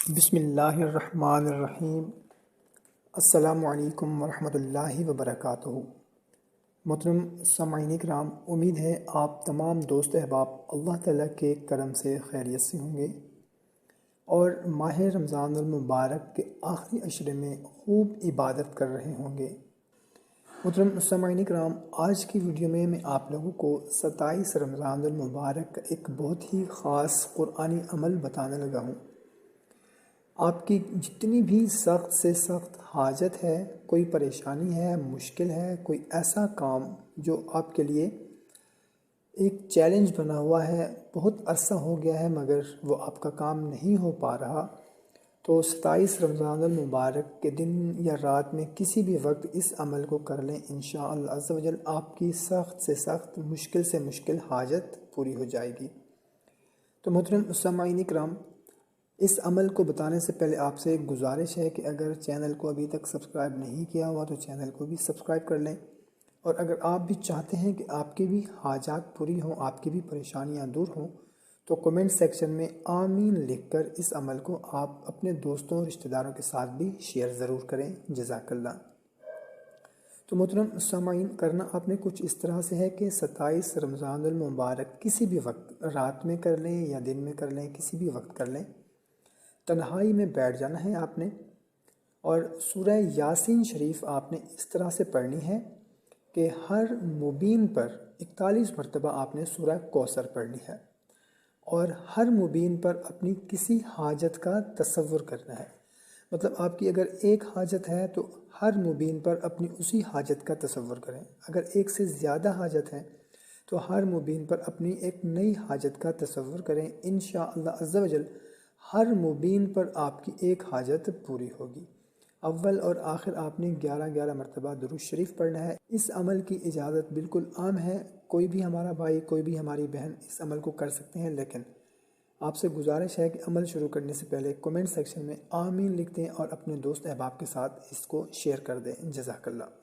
بسم اللہ الرحمن الرحیم۔ السلام علیکم ورحمۃ اللہ وبرکاتہ۔ محترم سامعین کرام، امید ہے آپ تمام دوست احباب اللہ تعالیٰ کے کرم سے خیریت سے ہوں گے اور ماہ رمضان المبارک کے آخری عشرے میں خوب عبادت کر رہے ہوں گے۔ محترم سامعین کرام، آج کی ویڈیو میں آپ لوگوں کو 27 رمضان المبارک کا ایک بہت ہی خاص قرآنی عمل بتانے لگا ہوں۔ آپ کی جتنی بھی سخت سے سخت حاجت ہے، کوئی پریشانی ہے، مشکل ہے، کوئی ایسا کام جو آپ کے لیے ایک چیلنج بنا ہوا ہے، بہت عرصہ ہو گیا ہے مگر وہ آپ کا کام نہیں ہو پا رہا، تو 27 رمضان المبارک کے دن یا رات میں کسی بھی وقت اس عمل کو کر لیں، انشاءاللہ عز و جل آپ کی سخت سے سخت، مشکل سے مشکل حاجت پوری ہو جائے گی۔ تو محترم سامعین کرام، اس عمل کو بتانے سے پہلے آپ سے ایک گزارش ہے کہ اگر چینل کو ابھی تک سبسکرائب نہیں کیا ہوا تو چینل کو بھی سبسکرائب کر لیں، اور اگر آپ بھی چاہتے ہیں کہ آپ کی بھی حاجات پوری ہوں، آپ کی بھی پریشانیاں دور ہوں، تو کمنٹ سیکشن میں آمین لکھ کر اس عمل کو آپ اپنے دوستوں رشتہ داروں کے ساتھ بھی شیئر ضرور کریں، جزاک اللہ۔ تو محترم سامعین، کرنا آپ نے کچھ اس طرح سے ہے کہ 27 رمضان المبارک کسی بھی وقت، رات میں کر لیں یا دن میں کر لیں، کسی بھی وقت کر لیں، تنہائی میں بیٹھ جانا ہے آپ نے، اور سورہ یاسین شریف آپ نے اس طرح سے پڑھنی ہے کہ ہر مبین پر 41 مرتبہ آپ نے سورہ کوثر پڑھنی ہے، اور ہر مبین پر اپنی کسی حاجت کا تصور کرنا ہے۔ مطلب آپ کی اگر ایک حاجت ہے تو ہر مبین پر اپنی اسی حاجت کا تصور کریں، اگر ایک سے زیادہ حاجت ہے تو ہر مبین پر اپنی ایک نئی حاجت کا تصور کریں، انشاءاللہ عز و جل ہر مبین پر آپ کی ایک حاجت پوری ہوگی۔ اول اور آخر آپ نے 11 مرتبہ درود شریف پڑھنا ہے۔ اس عمل کی اجازت بالکل عام ہے، کوئی بھی ہمارا بھائی، کوئی بھی ہماری بہن اس عمل کو کر سکتے ہیں، لیکن آپ سے گزارش ہے کہ عمل شروع کرنے سے پہلے کمنٹ سیکشن میں آمین لکھ دیں اور اپنے دوست احباب کے ساتھ اس کو شیئر کر دیں، جزاک اللہ۔